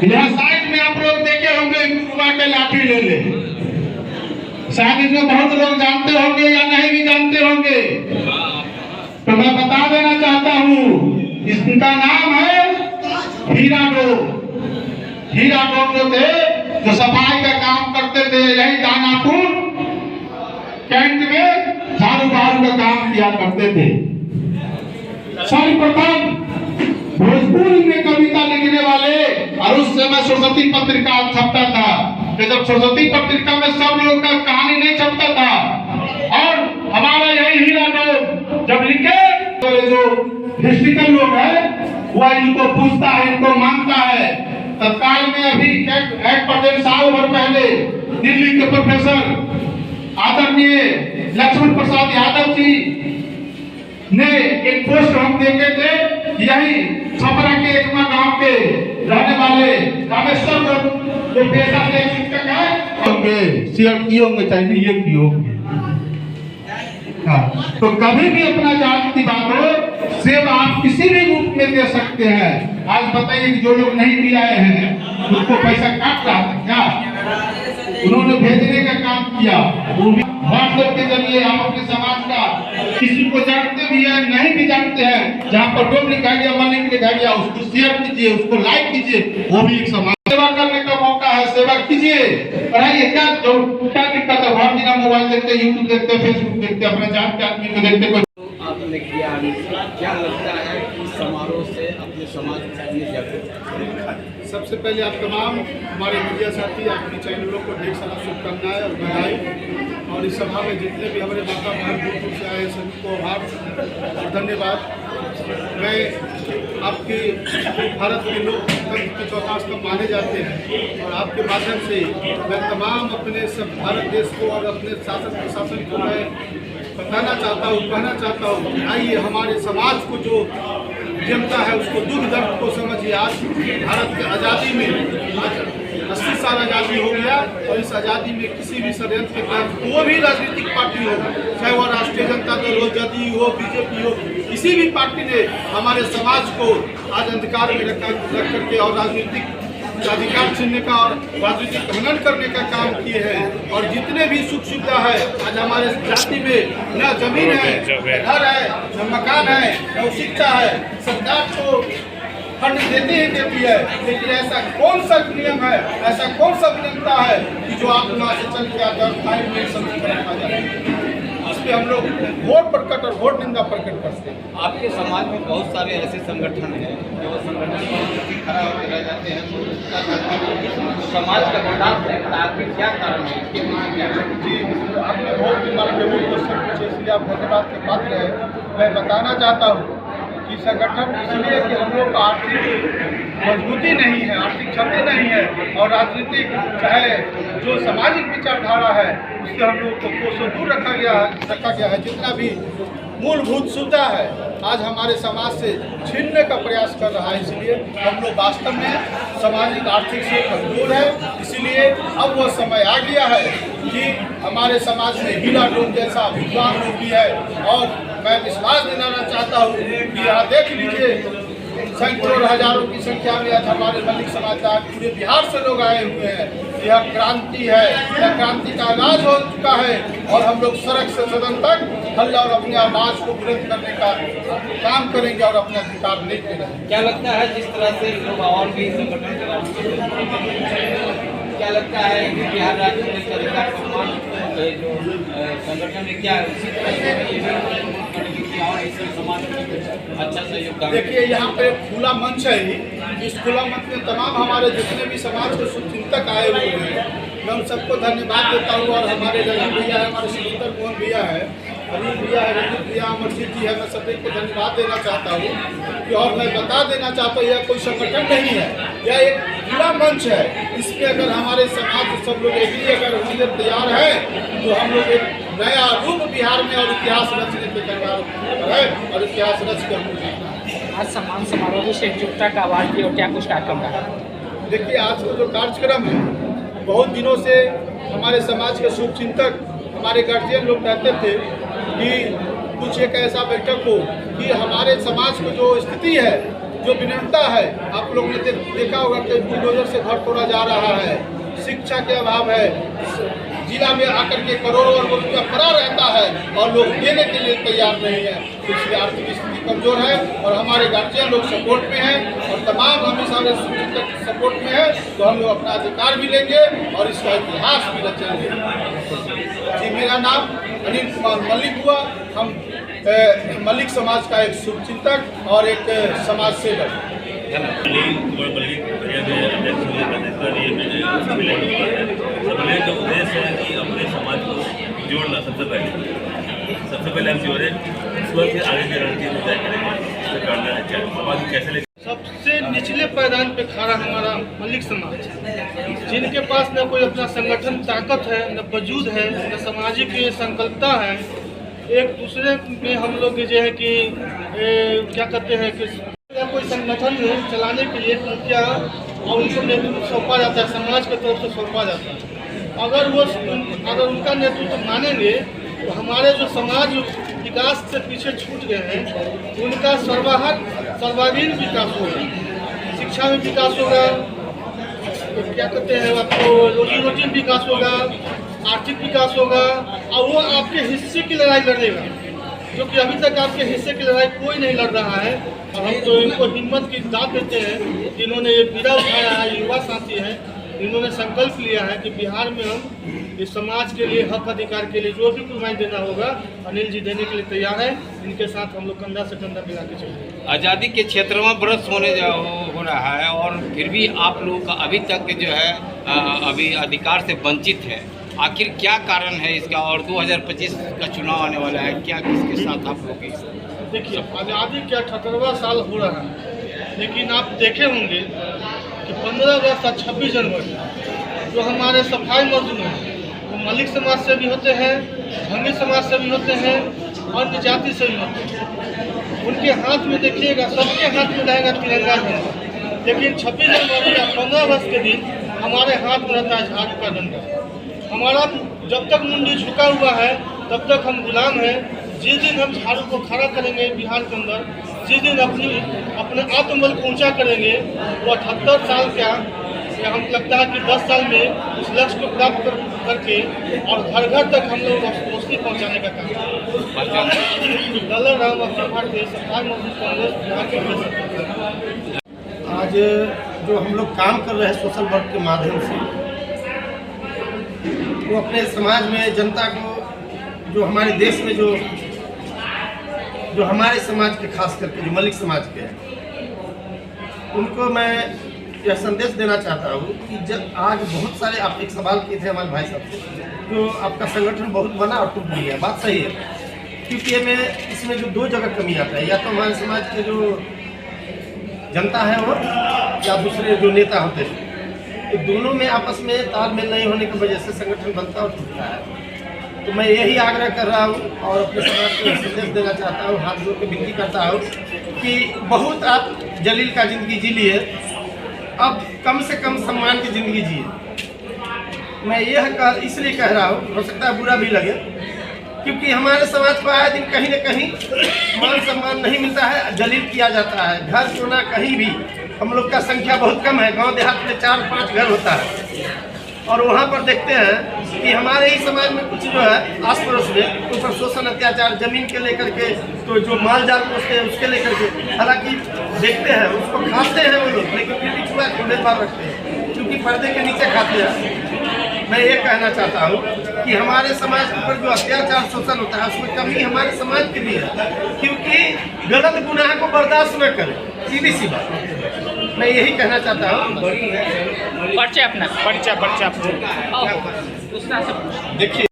यह साइड में आप लोग देखे होंगे गुरुआ के लाठी ले ले, शायद इसमें बहुत लोग जानते होंगे या नहीं भी जानते होंगे, तो मैं बता देना चाहता हूँ इसका नाम है हीरा डोम। हीरा डोम जो थे जो सफाई का काम करते थे, यही दानापुर कैंट में झाड़ू बहारू का काम किया करते थे। सर्वप्रथम भोजपुरी में कविता लिखने वाले, और उस समय सरस्वती पत्रिका छपता था, तो जब सरस्वती पत्रिका में सब लोग का कहानी नहीं छपता था, और हमारा यही हीरा डोम जब लिखे तो जो हिस्ट्रिकल लोग है वह इनको पूछता है, इनको मानता है। तत्काल में अभी एक परसेंट साल भर पहले दिल्ली के प्रोफेसर आदरणीय लक्ष्मण प्रसाद यादव जी ने एक पोस्ट हम देखे थे, यही छपरा के एक गांव के रहने वाले रामेश्वर जो पेशा से शिक्षक है, होंगे सीएम होंगे चाहे नहीं की होंगे। तो कभी भी अपना जात की बात हो, सेवा आप किसी भी रूप में दे सकते हैं। आज बताइए कि जो लोग नहीं भी आए हैं उनको पैसा काट रहा था क्या? उन्होंने भेजने का काम किया, वो भी व्हाट्सएप के जरिए। हम अपने समाज का किसी को जानते भी है नहीं भी जानते हैं, जहाँ पर डोम लिखा गया, मन लिखा गया, उसको शेयर कीजिए, उसको लाइक कीजिए, वो भी एक समाज सेवा करने का मौका है। सेवा कीजिए, पढ़ाइए। क्या दिक्कत है? हर दिन मोबाइल देखते, यूट्यूब देखते, फेसबुक देखते, अपने जान के आदमी को देखते। आपने किया, क्या लगता है कि समारोह से अपने समाज में जागरूक? सबसे पहले आप तमाम हमारे मीडिया साथी, आपके चैनलों को ढेर सारा शुभकामनाएं और बधाई। और इस सभा में जितने भी हमारे माता बहन दूर दूर से आए सभी को आभार और धन्यवाद। मैं आपके भारत के लोकतंत्र के चौथा स्तंभ माने जाते हैं, और आपके माध्यम से मैं तमाम अपने सब भारत देश को और अपने शासन प्रशासन को मैं बताना चाहता हूँ, कहना चाहता हूँ, आइए हमारे समाज को जो जनता है उसको दुख दर्द को समझिए। आज भारत की आज़ादी में आज 80 साल आज़ादी हो गया, और इस आज़ादी में किसी भी षड्यंत्र के तहत कोई भी राजनीतिक पार्टी हो, चाहे वह राष्ट्रीय जनता दल हो, जदयू हो, बीजेपी हो, किसी भी पार्टी ने हमारे समाज को आज अंधकार में रख करके और राजनीतिक अधिकार छीनने का और राजनीतिक हनन करने का काम किए हैं। और जितने भी सुख सुविधा है आज हमारे जाति में, न जमीन है, घर है, न मकान है, न शिक्षा है, सरकार को फंड देती ही देती है। लेकिन ऐसा कौन सा नियम है, ऐसा कौन सा अभियंता है कि जो आप वहाँ से चल के आते हैं समझ कर रखा जाए? इस पर हम लोग वोट प्रकट और वोट निंदा प्रकट करते हैं। आपके समाज में बहुत सारे ऐसे संगठन हैं जो संगठन खड़ा होकर रह जाते हैं, तो समाज का विकास नहीं होता। आखिर क्या कारण है इसके? जी, आपने बहुत रिमार्केबल क्वेश्चन पूछे, इसलिए आप धन्यवाद के पात्र हैं। मैं बताना चाहता हूँ कि संगठन इसलिए कि हम लोग का आर्थिक मजबूती नहीं है, आर्थिक क्षमता नहीं है, और राजनीतिक चाहे जो सामाजिक विचारधारा है उससे हम लोग को दूर रखा गया है। जितना भी मूलभूत सुविधा है आज हमारे समाज से छीनने का प्रयास कर रहा है। इसलिए हम लोग वास्तव में सामाजिक आर्थिक से कमजोर है। इसीलिए अब वह समय आ गया है कि हमारे समाज में हीरा डोम जैसा विद्वान लोग भी है। और मैं विश्वास दिलाना चाहता हूँ कि यहाँ देख लीजिए सैकड़ों हजारों की संख्या में आज हमारे मलिक समाजदार पूरे बिहार से लोग आए हुए हैं। यह क्रांति है, यह क्रांति का आगाज हो चुका है, और हम लोग सड़क से सदन तक हल्ला और अपनी आवाज को बुलंद करने का काम करेंगे और अपने अधिकार लेते रहेंगे। क्या लगता है जिस तरह से लोग और भी संगठन क्या लगता है कि बिहार राज्य में अधिकार सम्मान जो संगठन है क्या इसी तरह से और इस समाज में अच्छा सहयोग? देखिए यहाँ पे खुला मंच है ही, इस खुला मंच में तमाम हमारे जितने भी समाज के शुभचिंतक आए हुए हैं, मैं उन सबको धन्यवाद देता हूँ। और हमारे ललित भैया है, हमारे सुरेंद्र मोहन भैया है, अनिल भैया है, रंजित भैया, अमरजीत जी है, मैं सभी को धन्यवाद देना चाहता हूँ कि और मैं बता देना चाहता हूँ यह कोई संगठन नहीं है, यह एक खुला मंच है। इसमें अगर हमारे समाज के सब लोग एग्री अगर होने तैयार है तो हम लोग एक नया रूप बिहार में और इतिहास रचने के तैयार है, और इतिहास रच के हम आज सम्मान समारोह से एकजुटता का आवाज दिया और क्या कुछ कार्यक्रम रहा? देखिए आज का जो कार्यक्रम है, बहुत दिनों से हमारे समाज के शुभचिंतक हमारे गार्जियन लोग कहते थे कि कुछ एक ऐसा बैठक हो कि हमारे समाज को जो स्थिति है जो विनम्रता है, आप लोगों ने देखा होगा कि बुलडोजर से घर तोड़ा जा रहा है, शिक्षा के अभाव है, जिला में आकर के करोड़ों और रुपया पड़ा रहता है और लोग देने के लिए तैयार नहीं है। तो इसलिए आर्थिक स्थिति कमजोर है और हमारे गार्जियन लोग सपोर्ट में हैं और तमाम हमेशा सपोर्ट में है। तो हम लोग अपना अधिकार भी लेंगे और इसका इतिहास भी रचेंगे। जी, मेरा नाम अनिल कुमार मल्लिक हुआ। हम मल्लिक समाज का एक शुभचिंतक और एक समाज सेवक। सम्मेलन का उद्देश्य है कि अपने समाज को जोड़ना। सबसे पहले हम जोड़े, उसके बाद फिर आगे की रणनीति तय करेंगे करना है क्या समाज को कैसे ले। सबसे निचले पायदान पे खड़ा हमारा मल्लिक समाज, जिनके पास न कोई अपना संगठन ताकत है, न वजूद है, न सामाजिक संकल्पता है। एक दूसरे में हम लोग जो है कि क्या कहते हैं कि कोई संगठन चलाने के लिए मुखिया और उनको नेतृत्व सौंपा जाता है, समाज की तरफ से सौंपा जाता है। अगर उनका नेतृत्व मानेंगे तो हमारे जो समाज विकास से पीछे छूट गए हैं उनका सर्वांगीण विकास होगा, शिक्षा में विकास होगा, तो क्या कहते हैं आपको रोजी रोटी में विकास होगा, आर्थिक विकास होगा और वो आपके हिस्से की लड़ाई लड़ेगा, क्योंकि अभी तक आपके हिस्से की लड़ाई कोई नहीं लड़ रहा है। और हम तो इनको हिम्मत की दाद देते हैं, जिन्होंने ये बीड़ा उठाया है, युवा साथी हैं, इन्होंने संकल्प लिया है कि बिहार में हम इस समाज के लिए हक अधिकार के लिए जो भी कुर्बानी देना होगा अनिल जी देने के लिए तैयार है। इनके साथ हम लोग कंधा से कंधा मिला के चलेंगे। आज़ादी के क्षेत्र में बरस हो रहा है और फिर भी आप लोगों का अभी तक जो है अभी अधिकार से वंचित है। आखिर क्या कारण है इसका? और 2025 का चुनाव आने वाला है, क्या किसके साथ आप लोग? देखिए, आज़ादी का 78वां साल हो रहा है, लेकिन आप देखे होंगे कि 15 अगस्त और 26 जनवरी जो हमारे सफाई मजदूर हैं वो मल्लिक समाज से भी होते हैं, भंगी समाज से भी होते हैं, अन्य जाति से भी होते हैं। उनके हाथ में देखिएगा, सबके हाथ में रहेगा तिरंगा झंडा, लेकिन 26 जनवरी या 15 अगस्त के दिन हमारे हाथ में रहता है झाड़ू का डंडा। हमारा जब तक मुंडी झुका हुआ है तब तक हम गुलाम हैं। जिस दिन हम झाड़ू को खड़ा करेंगे बिहार के अंदर, जिस दिन अपने आत्मबल को ऊंचा करेंगे, वो 78 साल का या हम लगता है कि 10 साल में इस लक्ष्य को प्राप्त करके और घर घर तक हम लोग रोशनी पहुँचाने का काम डलर राम अखिल भारतीय सफाई मजदूर कांग्रेस बिहार के। आज जो हम लोग काम कर रहे हैं सोशल वर्क के माध्यम से, वो अपने समाज में जनता को, जो हमारे देश में जो हमारे समाज के खास करके जो मल्लिक समाज के हैं, उनको मैं यह संदेश देना चाहता हूँ कि जब आज बहुत सारे आप एक सवाल किए थे हमारे भाई साहब से, जो आपका संगठन बहुत बना और टूट गया, बात सही है, क्योंकि इसमें जो दो जगह कमी आता है, या तो हमारे समाज के जो जनता है वो, या दूसरे जो नेता होते हैं, तो दोनों में आपस में तालमेल नहीं होने की वजह से संगठन बनता और टूटता है। तो मैं यही आग्रह कर रहा हूँ और अपने समाज को संदेश देना चाहता हूँ, हाथ जोड़ के विनती करता हूँ कि बहुत आप जलील का ज़िंदगी जी लिए, अब कम से कम सम्मान की ज़िंदगी जिए। मैं यह इसलिए कह रहा हूँ, हो सकता है बुरा भी लगे, क्योंकि हमारे समाज को आए दिन कहीं न कहीं मान सम्मान नहीं मिलता है, जलील किया जाता है। घर कोना कहीं भी हम लोग का संख्या बहुत कम है, गांव देहात में 4-5 घर होता है, और वहाँ पर देखते हैं कि हमारे ही समाज में कुछ जो है आस पड़ोस में उस पर शोषण अत्याचार, जमीन के लेकर के, तो जो माल जाल पोसते हैं उसके लेकर के, हालांकि देखते हैं उसको खाते हैं वो लोग, लेकिन फिर भी छुआ के भेदभाव रखते हैं, क्योंकि पर्दे के नीचे खाते हैं। मैं ये कहना चाहता हूँ कि हमारे समाज के ऊपर जो अत्याचार शोषण होता है उसमें कमी हमारे समाज के लिए है, क्योंकि गलत गुनाह को बर्दाश्त न करें, सीधी सी बात। मैं यही कहना चाहता हूँ। परिचय अपना देखिए